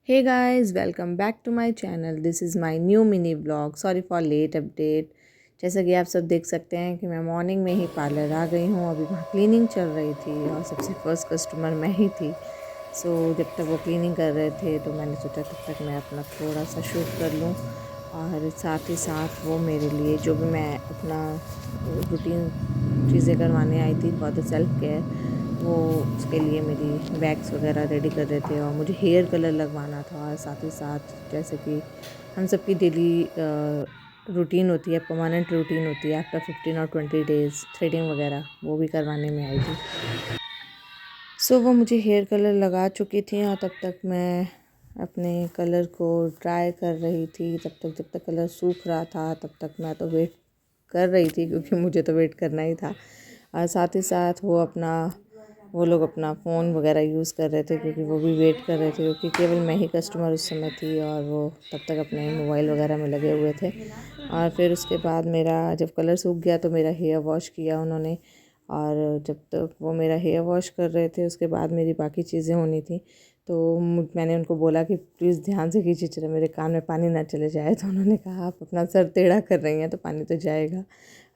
Hey guys, welcome back to my channel. This is my new mini vlog. Sorry for late update. जैसा कि आप सब देख सकते हैं कि मैं मॉर्निंग में ही पार्लर आ गई हूँ। अभी वहाँ क्लीनिंग चल रही थी और सबसे फर्स्ट कस्टमर मैं ही थी। जब तक वो क्लीनिंग कर रहे थे तो मैंने सोचा तब तक मैं अपना थोड़ा सा शूट कर लूँ और साथ ही साथ वो मेरे लिए जो भी मैं अपना रूटीन चीज़ें करवाने आई थी फॉर द सेल्फ केयर, वो उसके लिए मेरी बैग्स वगैरह रेडी कर रहे थे और मुझे हेयर कलर लगवाना था। और साथ ही साथ जैसे कि हम सबकी डेली रूटीन होती है, परमानेंट रूटीन होती है आफ्टर 15 और 20 डेज़, थ्रेडिंग वगैरह वो भी करवाने में आई थी। वो मुझे हेयर कलर लगा चुकी थी और तब तक मैं अपने कलर को ट्राई कर रही थी। जब तक कलर सूख रहा था तब तक मैं तो वेट कर रही थी, क्योंकि मुझे तो वेट करना ही था। और साथ ही साथ वो लोग अपना फ़ोन वगैरह यूज़ कर रहे थे, क्योंकि वो भी वेट कर रहे थे, क्योंकि केवल मैं ही कस्टमर उस समय थी और वो तब तक अपने मोबाइल वगैरह में लगे हुए थे। और फिर उसके बाद मेरा जब कलर सूख गया तो मेरा हेयर वॉश किया उन्होंने। और जब तक वो मेरा हेयर वॉश कर रहे थे उसके बाद मेरी बाकी चीज़ें होनी थी। मैंने उनको बोला कि प्लीज़ ध्यान से कीजिए, जरा मेरे कान में पानी ना चले जाए। तो उन्होंने कहा आप अपना सर टेढ़ा कर रही हैं तो पानी तो जाएगा।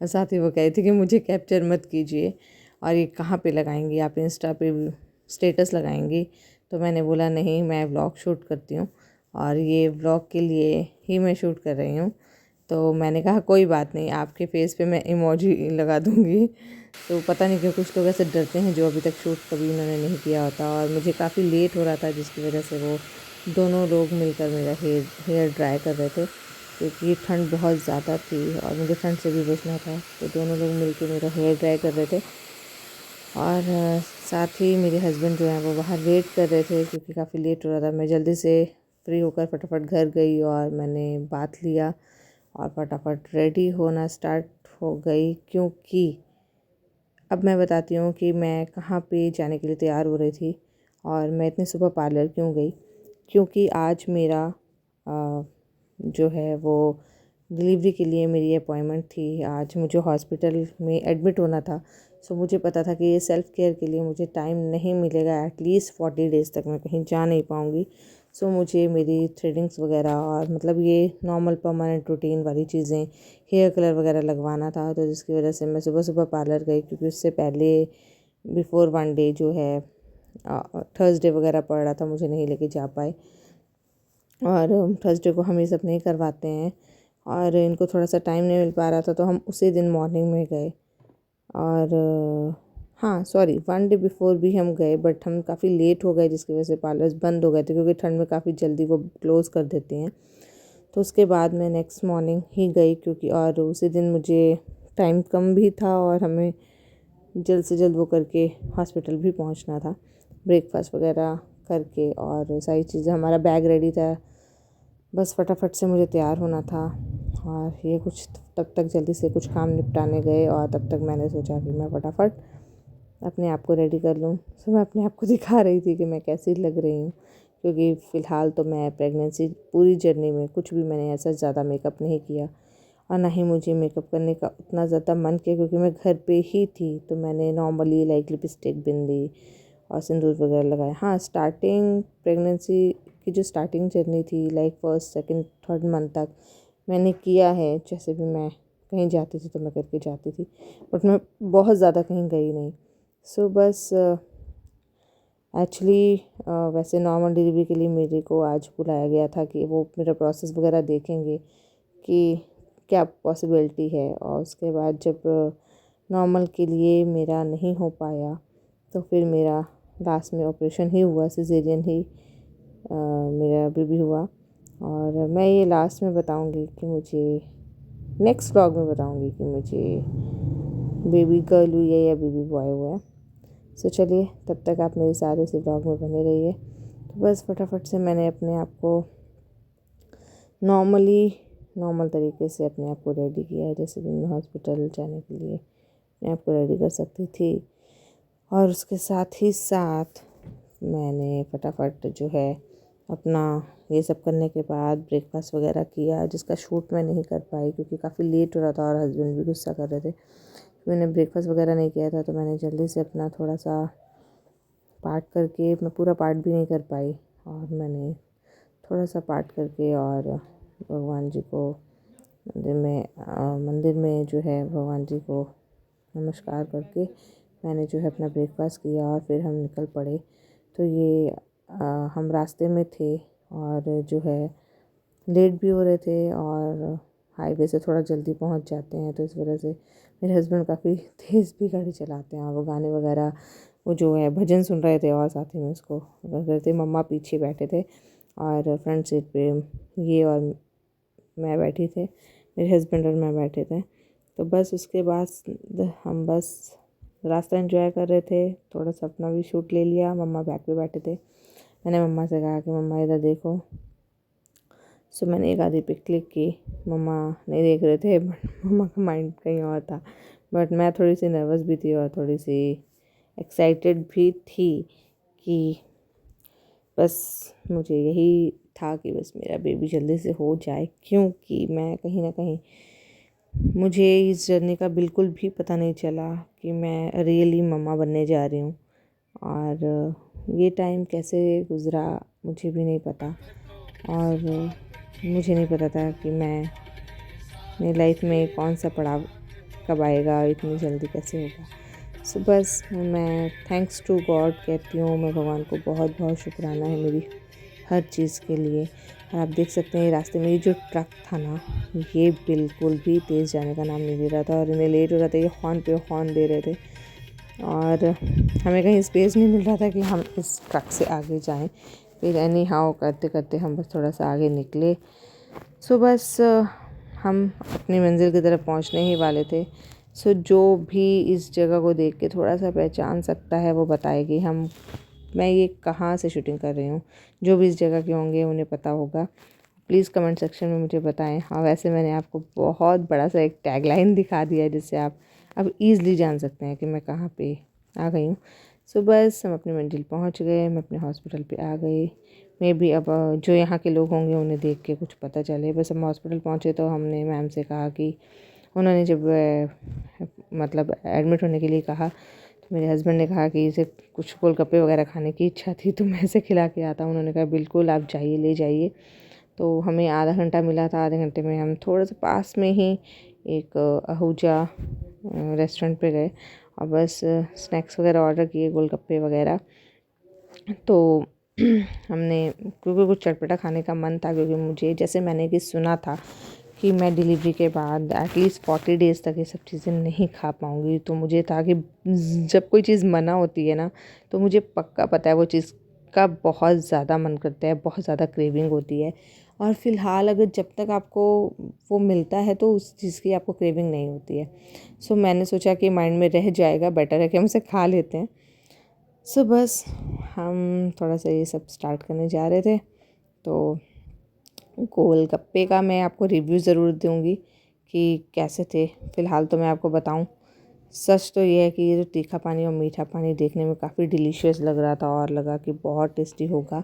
और साथ ही वो कही थी कि मुझे कैप्चर मत कीजिए और ये कहाँ पे लगाएंगी आप, इंस्टा पे स्टेटस लगाएंगी। तो मैंने बोला नहीं, मैं व्लॉग शूट करती हूँ और ये व्लॉग के लिए ही मैं शूट कर रही हूँ। तो मैंने कहा कोई बात नहीं, आपके फेस पे मैं इमोजी लगा दूँगी। तो पता नहीं क्यों कुछ लोग ऐसे डरते हैं जो अभी तक शूट कभी उन्होंने नहीं किया होता। और मुझे काफ़ी लेट हो रहा था, जिसकी वजह से वो दोनों लोग मिलकर मेरा हेयर ड्राई कर रहे थे, क्योंकि ठंड बहुत ज़्यादा थी और मुझे ठंड से भी बचना था। तो दोनों लोग मिलकर मेरा हेयर ड्राई कर रहे थे। और साथ ही मेरे हस्बैंड जो हैं वो बाहर वेट कर रहे थे, क्योंकि काफ़ी लेट हो रहा था। मैं जल्दी से फ्री होकर फटाफट घर गई और मैंने बात लिया और फटाफट रेडी होना स्टार्ट हो गई। क्योंकि अब मैं बताती हूँ कि मैं कहाँ पे जाने के लिए तैयार हो रही थी और मैं इतनी सुबह पार्लर क्यों गई। क्योंकि आज मेरा जो है वो डिलीवरी के लिए मेरी अपॉइंटमेंट थी। आज मुझे हॉस्पिटल में एडमिट होना था। मुझे पता था कि ये सेल्फ़ केयर के लिए मुझे टाइम नहीं मिलेगा, एटलीस्ट 40 डेज़ तक मैं कहीं जा नहीं पाऊँगी। मुझे मेरी थ्रेडिंग्स वगैरह और मतलब ये नॉर्मल परमानेंट रूटीन वाली चीज़ें, हेयर कलर वगैरह लगवाना था। तो जिसकी वजह से मैं सुबह सुबह पार्लर गई, क्योंकि उससे पहले बिफ़ोर 1 डे जो है थर्सडे वगैरह पड़ रहा था, मुझे नहीं लेके जा पाए। और थर्सडे को हम ये सब नहीं करवाते हैं और इनको थोड़ा सा टाइम नहीं मिल पा रहा था, तो हम उसी दिन मॉर्निंग में गए। और हाँ सॉरी, 1 डे बिफ़ोर भी हम गए, बट हम काफ़ी लेट हो गए, जिसकी वजह से पार्लर्स बंद हो गए थे, क्योंकि ठंड में काफ़ी जल्दी वो क्लोज़ कर देते हैं। तो उसके बाद मैं नेक्स्ट मॉर्निंग ही गई, क्योंकि और उसी दिन मुझे टाइम कम भी था और हमें जल्द से जल्द वो करके हॉस्पिटल भी पहुंचना था, ब्रेकफास्ट वगैरह करके। और सारी चीज़ें, हमारा बैग रेडी था, बस फटाफट से मुझे तैयार होना था। और ये कुछ तब तक जल्दी से कुछ काम निपटाने गए और तब तक मैंने सोचा कि मैं फटाफट अपने आप को रेडी कर लूँ। मैं अपने आप को दिखा रही थी कि मैं कैसी लग रही हूँ, क्योंकि फ़िलहाल तो मैं प्रेगनेंसी पूरी जर्नी में कुछ भी मैंने ऐसा ज़्यादा मेकअप नहीं किया और ना ही मुझे मेकअप करने का उतना ज़्यादा मन किया, क्योंकि मैं घर पे ही थी। तो मैंने नॉर्मली लाइक लिपस्टिक, बिंदी और सिंदूर वगैरह लगाया। हाँ, स्टार्टिंग प्रेगनेंसी की जो स्टार्टिंग जर्नी थी, like first second third month तक मैंने किया है। जैसे भी मैं कहीं जाती थी तो मैं करके जाती थी, बट मैं बहुत ज़्यादा कहीं गई नहीं। बस एक्चुअली वैसे नॉर्मल डिलीवरी के लिए मेरे को आज बुलाया गया था कि वो मेरा प्रोसेस वगैरह देखेंगे कि क्या पॉसिबिलिटी है। और उसके बाद जब नॉर्मल के लिए मेरा नहीं हो पाया तो फिर मेरा लास्ट में ऑपरेशन ही हुआ, सिजेरियन ही मेरा बेबी हुआ। और मैं ये लास्ट में बताऊंगी कि मुझे नेक्स्ट व्लॉग में बताऊंगी कि मुझे बेबी गर्ल हुई है या बेबी बॉय हुआ है। चलिए, तब तक आप मेरे साथ इसी व्लॉग में बने रहिए। तो बस फटाफट से मैंने अपने आप को नॉर्मल तरीके से अपने आप को रेडी किया है, जैसे कि मैं हॉस्पिटल जाने के लिए अपने आप को रेडी कर सकती थी। और उसके साथ ही साथ मैंने फटाफट जो है अपना ये सब करने के बाद ब्रेकफास्ट वगैरह किया, जिसका शूट मैं नहीं कर पाई क्योंकि काफ़ी लेट हो रहा था और हस्बैंड भी गुस्सा कर रहे थे। मैंने ब्रेकफास्ट वगैरह नहीं किया था, तो मैंने जल्दी से अपना थोड़ा सा पार्ट करके, मैं पूरा पार्ट भी नहीं कर पाई और मैंने थोड़ा सा पाठ करके और भगवान जी को मंदिर में जो है भगवान जी को नमस्कार करके मैंने जो है अपना ब्रेकफास्ट किया और फिर हम निकल पड़े। तो ये हम रास्ते में थे और जो है लेट भी हो रहे थे और हाईवे से थोड़ा जल्दी पहुंच जाते हैं, तो इस वजह से मेरे हस्बैंड काफ़ी तेज़ भी गाड़ी चलाते हैं और वो गाने वगैरह वो जो है भजन सुन रहे थे और साथ ही में उसको कर रहे थे। मम्मा पीछे बैठे थे और फ्रंट सीट पे ये और मैं बैठी थे, मेरे हस्बैंड और मैं बैठे थे। तो बस उसके बाद हम बस रास्ता एंजॉय कर रहे थे, थोड़ा सा अपना भी शूट ले लिया। मम्मा बैक पे बैठे थे। मैंने मम्मा से कहा कि मम्मा इधर देखो। सो मैंने एक आधी पिक क्लिक की। मम्मा नहीं देख रहे थे बट मम्मा का माइंड कहीं और था। बट मैं थोड़ी सी नर्वस भी थी और थोड़ी सी एक्साइटेड भी थी कि बस मुझे यही था कि बस मेरा बेबी जल्दी से हो जाए, क्योंकि मैं कहीं ना कहीं मुझे इस जर्नी का बिल्कुल भी पता नहीं चला कि मैं रियली मम्मा बनने जा रही हूँ। और ये टाइम कैसे गुज़रा मुझे भी नहीं पता और मुझे नहीं पता था कि मैं मेरी लाइफ में कौन सा पड़ाव कब आएगा और इतनी जल्दी कैसे होगा। सो बस मैं थैंक्स टू गॉड कहती हूँ। मैं भगवान को बहुत बहुत शुक्राना है मेरी हर चीज़ के लिए। और आप देख सकते हैं रास्ते में ये जो ट्रक था ना, ये बिल्कुल भी तेज़ जाने का नाम नहीं ले रहा था और इन्हें लेट हो रहा था। ये हॉर्न पे हॉर्न दे रहे थे और हमें कहीं स्पेस नहीं मिल रहा था कि हम इस ट्रक से आगे जाएं। फिर एनी हाउ करते करते हम बस थोड़ा सा आगे निकले। सो बस हम अपनी मंजिल की तरफ पहुंचने ही वाले थे। सो जो भी इस जगह को देख के थोड़ा सा पहचान सकता है वो बताएगी मैं ये कहाँ से शूटिंग कर रही हूँ। जो भी इस जगह के होंगे उन्हें पता होगा, प्लीज़ कमेंट सेक्शन में मुझे बताएं। हाँ, वैसे मैंने आपको बहुत बड़ा सा एक टैगलाइन दिखा दिया है जिससे आप अब ईज़िली जान सकते हैं कि मैं कहाँ पे आ गई हूँ। सो बस हम अपनी मंजिल पहुँच गए, मैं अपने हॉस्पिटल पे आ गई। मे बी अब जो यहाँ के लोग होंगे उन्हें देख के कुछ पता चले। बस हम हॉस्पिटल पहुँचे तो हमने मैम से कहा कि उन्होंने जब मतलब एडमिट होने के लिए कहा तो मेरे हस्बैंड ने कहा कि इसे कुछ गोलगप्पे वगैरह खाने की इच्छा थी तो मैं इसे खिला के आता हूँ। उन्होंने कहा बिल्कुल आप जाइए, ले जाइए। तो हमें आधा घंटा मिला था। आधे घंटे में हम थोड़ा सा पास में ही एक आहूजा रेस्टोरेंट पे गए और बस स्नैक्स वगैरह ऑर्डर किए, गोलगप्पे वगैरह। तो हमने क्योंकि कुछ चटपटा खाने का मन था, क्योंकि मुझे जैसे मैंने कि सुना था कि मैं डिलीवरी के बाद एटलीस्ट 40 डेज़ तक ये सब चीज़ें नहीं खा पाऊँगी। तो मुझे था कि जब कोई चीज़ मना होती है ना, तो मुझे पक्का पता है वो चीज़ का बहुत ज़्यादा मन करता है, बहुत ज़्यादा क्रेविंग होती है। और फ़िलहाल अगर जब तक आपको वो मिलता है तो उस चीज़ की आपको क्रेविंग नहीं होती है। सो मैंने सोचा कि माइंड में रह जाएगा, बेटर है कि हम उसे खा लेते हैं। सो बस हम थोड़ा सा ये सब स्टार्ट करने जा रहे थे। तो गोलगप्पे का मैं आपको रिव्यू ज़रूर दूंगी कि कैसे थे। फ़िलहाल तो मैं आपको बताऊं, सच तो ये है कि ये जो तीखा पानी और मीठा पानी देखने में काफ़ी डिलीशियस लग रहा था और लगा कि बहुत टेस्टी होगा,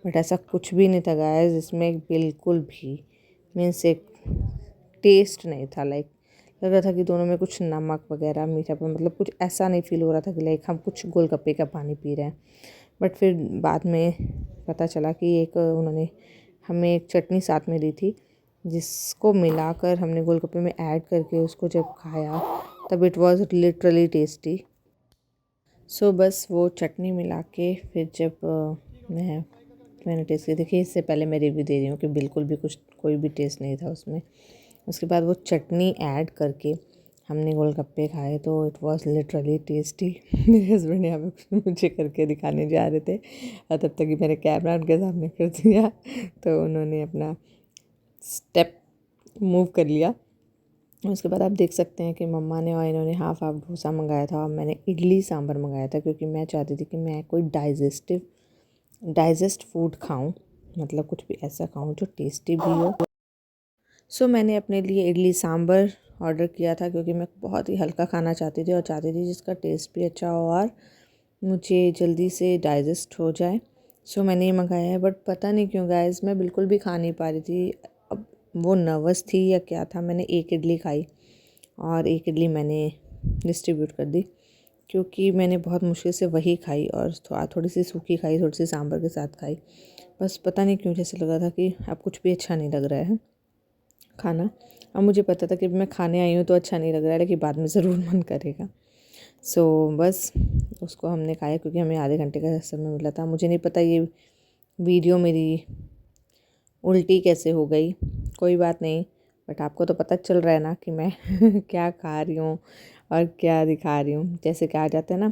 बट ऐसा कुछ भी नहीं था गाइस। इसमें बिल्कुल भी मीन्स एक टेस्ट नहीं था। लाइक लग रहा था कि दोनों में कुछ नमक वगैरह मीठापन, मतलब कुछ ऐसा नहीं फील हो रहा था कि लाइक हम कुछ गोलगप्पे का पानी पी रहे हैं। बट फिर बाद में पता चला कि एक उन्होंने हमें एक चटनी साथ में दी थी, जिसको मिलाकर हमने गोलगप्पे में ऐड करके उसको जब खाया तब इट वाज लिटरली टेस्टी। सो बस वो चटनी मिला के फिर जब मैंने टेस्ट की, देखिए इससे पहले मैं रिव्यू दे रही हूँ कि बिल्कुल भी कुछ कोई भी टेस्ट नहीं था उसमें। उसके बाद वो चटनी ऐड करके हमने गोलगप्पे खाए तो इट वाज लिटरली टेस्टी। मेरे हस्बैंड यहाँ पे मुझे करके दिखाने जा रहे थे और तब तक ही मैंने कैमरा उनके सामने कर दिया तो उन्होंने अपना स्टेप मूव कर लिया। उसके बाद आप देख सकते हैं कि मम्मा ने और इन्होंने हाफ़ डोसा मंगाया था और मैंने इडली सांभर मंगाया था, क्योंकि मैं चाहती थी कि मैं कोई डाइजेस्ट फूड खाऊं, मतलब कुछ भी ऐसा खाऊं जो टेस्टी भी हो। सो मैंने अपने लिए इडली सांभर ऑर्डर किया था, क्योंकि मैं बहुत ही हल्का खाना चाहती थी और चाहती थी जिसका टेस्ट भी अच्छा हो और मुझे जल्दी से डाइजेस्ट हो जाए। सो मैंने ये मंगाया है, बट पता नहीं क्यों गाइस मैं बिल्कुल भी खा नहीं पा रही थी। अब वो नर्वस थी या क्या था, मैंने एक इडली खाई और एक इडली मैंने डिस्ट्रीब्यूट कर दी, क्योंकि मैंने बहुत मुश्किल से वही खाई और थोड़ी सी सूखी खाई, थोड़ी सी सांभर के साथ खाई। बस पता नहीं क्यों जैसे लग रहा था कि अब कुछ भी अच्छा नहीं लग रहा है खाना। अब मुझे पता था कि मैं खाने आई हूँ तो अच्छा नहीं लग रहा है, लेकिन बाद में ज़रूर मन करेगा। बस उसको हमने खाया क्योंकि हमें आधे घंटे का समय मिला था। मुझे नहीं पता ये वीडियो मेरी उल्टी कैसे हो गई, कोई बात नहीं, बट आपको तो पता चल रहा है ना कि मैं क्या खा रही हूँ और क्या दिखा रही हूँ। जैसे कहा जाता है ना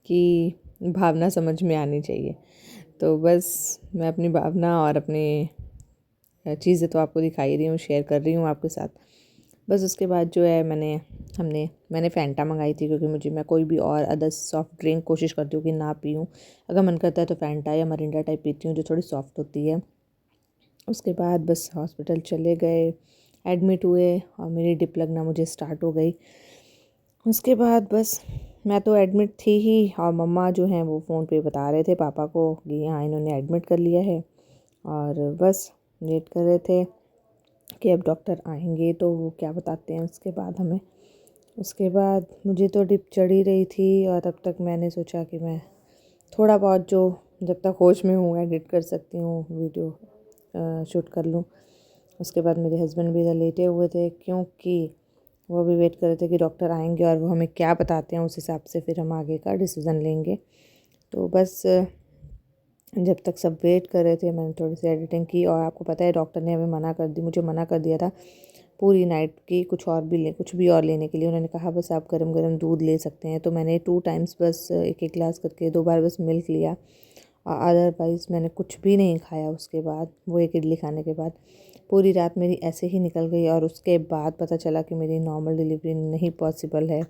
कि भावना समझ में आनी चाहिए, तो बस मैं अपनी भावना और अपनी चीज़ें तो आपको दिखा ही रही हूँ, शेयर कर रही हूँ आपके साथ। बस उसके बाद जो है मैंने फ़ैंटा मंगाई थी, क्योंकि मैं कोई भी और अदर सॉफ्ट ड्रिंक कोशिश करती हूँ कि ना पीऊँ। अगर मन करता है तो फ़ैंटा या मरिंडा टाइप पीती हूँ जो थोड़ी सॉफ्ट होती है। उसके बाद बस हॉस्पिटल चले गए, एडमिट हुए और मेरी ड्रिप लगना मुझे स्टार्ट हो गई। उसके बाद बस मैं तो एडमिट थी ही, और मम्मा जो हैं वो फ़ोन पे बता रहे थे पापा को कि हाँ इन्होंने एडमिट कर लिया है, और बस वेट कर रहे थे कि अब डॉक्टर आएंगे तो वो क्या बताते हैं उसके बाद हमें। उसके बाद मुझे तो ड्रिप चढ़ ही रही थी, और तब तक मैंने सोचा कि मैं थोड़ा बहुत जो जब तक होश में हूँ एडिट कर सकती हूँ, वीडियो शूट कर लूँ। उसके बाद मेरे हस्बैंड भी इधर लेटे हुए थे, क्योंकि वो भी वेट कर रहे थे कि डॉक्टर आएंगे और वो हमें क्या बताते हैं, उस हिसाब से फिर हम आगे का डिसीज़न लेंगे। तो बस जब तक सब वेट कर रहे थे मैंने थोड़ी सी एडिटिंग की, और आपको पता है डॉक्टर ने हमें मुझे मना कर दिया था पूरी नाइट की कुछ भी और लेने के लिए। उन्होंने कहा बस आप गरम गरम दूध ले सकते हैं, तो मैंने 2 टाइम्स बस एक एक गिलास करके 2 बार बस मिल्क लिया, और अदरवाइज़ मैंने कुछ भी नहीं खाया। उसके बाद वो एक इडली खाने के बाद पूरी रात मेरी ऐसे ही निकल गई, और उसके बाद पता चला कि मेरी नॉर्मल डिलीवरी नहीं पॉसिबल है।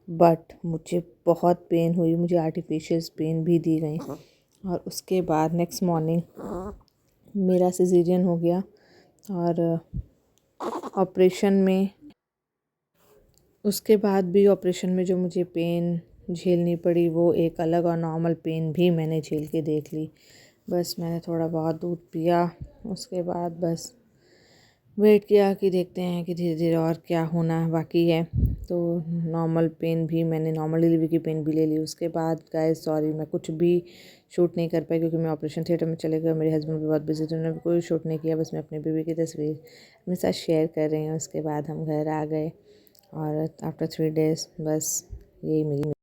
बट मुझे बहुत पेन हुई, मुझे आर्टिफिशियल पेन भी दी गई, और उसके बाद नेक्स्ट मॉर्निंग मेरा सिजेरियन हो गया। और ऑपरेशन में उसके बाद भी ऑपरेशन में जो मुझे पेन झेलनी पड़ी वो एक अलग, और नॉर्मल पेन भी मैंने झेल के देख ली। बस मैंने थोड़ा बहुत दूध पिया, उसके बाद बस वेट किया कि देखते हैं कि धीरे धीरे और क्या होना बाकी है। तो मैंने नॉर्मल डिलीवरी की पेन भी ले ली। उसके बाद गाइस सॉरी मैं कुछ भी शूट नहीं कर पाई, क्योंकि मैं ऑपरेशन थिएटर में चले गए। मेरे हस्बैंड भी बहुत बिजी थे, उन्होंने कोई शूट नहीं किया। बस मैं अपने बेबी की तस्वीर अपने साथ शेयर कर रही हूँ। उसके बाद हम घर आ गए, और आफ्टर 3 days बस यही मेरी